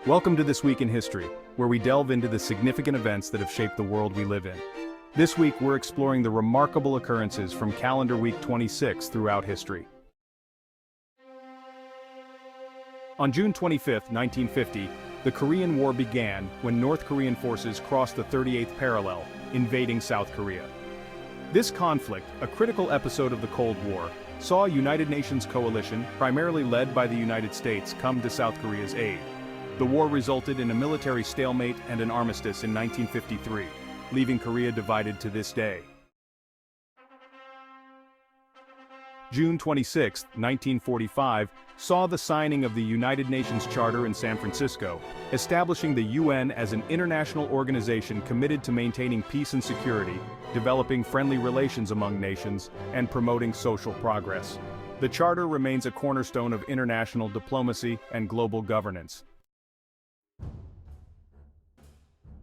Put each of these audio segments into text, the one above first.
Welcome to This Week in History, where we delve into the significant events that have shaped the world we live in. This week we're exploring the remarkable occurrences from calendar week 26 throughout history. On June 25, 1950, the Korean War began when North Korean forces crossed the 38th parallel, invading South Korea. This conflict, a critical episode of the Cold War, saw a United Nations coalition, primarily led by the United States, come to South Korea's aid. The war resulted in a military stalemate and an armistice in 1953, leaving Korea divided to this day. June 26, 1945, saw the signing of the United Nations Charter in San Francisco, establishing the UN as an international organization committed to maintaining peace and security, developing friendly relations among nations, and promoting social progress. The Charter remains a cornerstone of international diplomacy and global governance.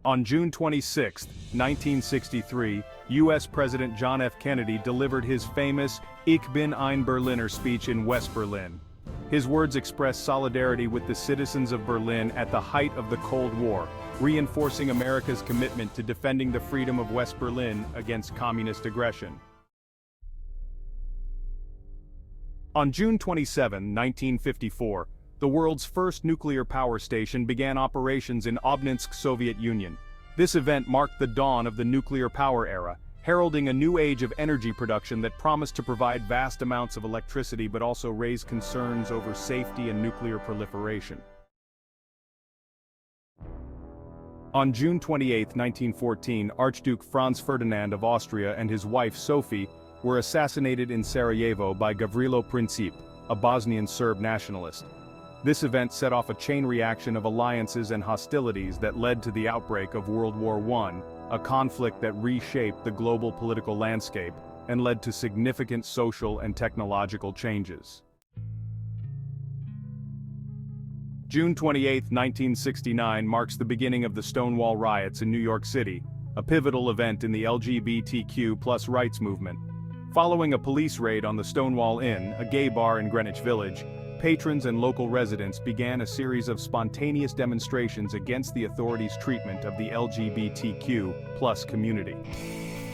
On June 26, 1963, U.S. President John F. Kennedy delivered his famous Ich bin ein Berliner speech in West Berlin. His words expressed solidarity with the citizens of Berlin at the height of the Cold War, reinforcing America's commitment to defending the freedom of West Berlin against communist aggression. On June 27, 1954, the world's first nuclear power station began operations in Obninsk, Soviet Union. This event marked the dawn of the nuclear power era, heralding a new age of energy production that promised to provide vast amounts of electricity but also raise concerns over safety and nuclear proliferation. On June 28, 1914, Archduke Franz Ferdinand of Austria and his wife Sophie were assassinated in Sarajevo by Gavrilo Princip, a Bosnian Serb nationalist. This event set off a chain reaction of alliances and hostilities that led to the outbreak of World War I, a conflict that reshaped the global political landscape and led to significant social and technological changes. June 28, 1969 marks the beginning of the Stonewall Riots in New York City, a pivotal event in the LGBTQ+ rights movement. Following a police raid on the Stonewall Inn, a gay bar in Greenwich Village, patrons and local residents began a series of spontaneous demonstrations against the authorities' treatment of the LGBTQ+ community.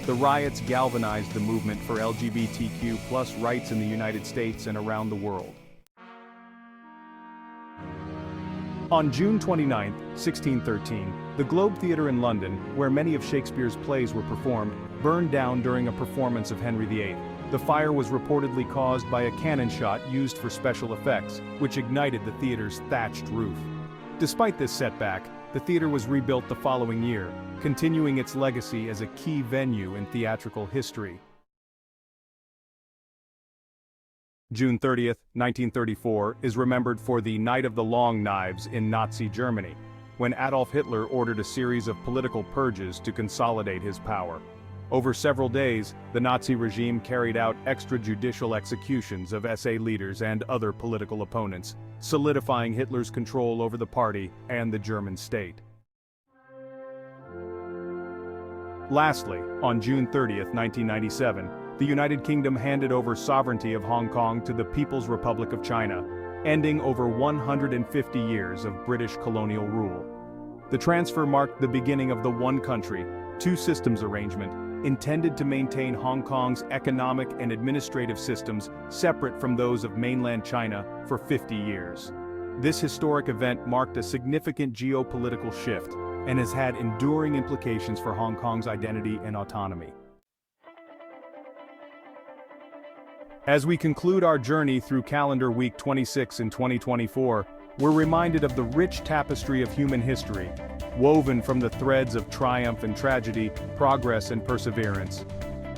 The riots galvanized the movement for LGBTQ+ rights in the United States and around the world. On June 29, 1613, the Globe Theatre in London, where many of Shakespeare's plays were performed, burned down during a performance of Henry VIII. The fire was reportedly caused by a cannon shot used for special effects, which ignited the theater's thatched roof. Despite this setback, the theater was rebuilt the following year, continuing its legacy as a key venue in theatrical history. June 30, 1934, is remembered for the Night of the Long Knives in Nazi Germany, when Adolf Hitler ordered a series of political purges to consolidate his power. Over several days, the Nazi regime carried out extrajudicial executions of SA leaders and other political opponents, solidifying Hitler's control over the party and the German state. Lastly, on June 30, 1997, the United Kingdom handed over sovereignty of Hong Kong to the People's Republic of China, ending over 150 years of British colonial rule. The transfer marked the beginning of the one country, two systems arrangement, intended to maintain Hong Kong's economic and administrative systems separate from those of mainland China for 50 years. This historic event marked a significant geopolitical shift and has had enduring implications for Hong Kong's identity and autonomy. As we conclude our journey through calendar week 26 in 2024, we're reminded of the rich tapestry of human history, woven from the threads of triumph and tragedy, progress and perseverance.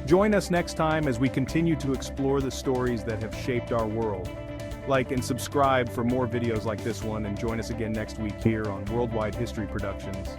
Join us next time as we continue to explore the stories that have shaped our world. Like and subscribe for more videos like this one, and join us again next week here on Worldwide History Productions.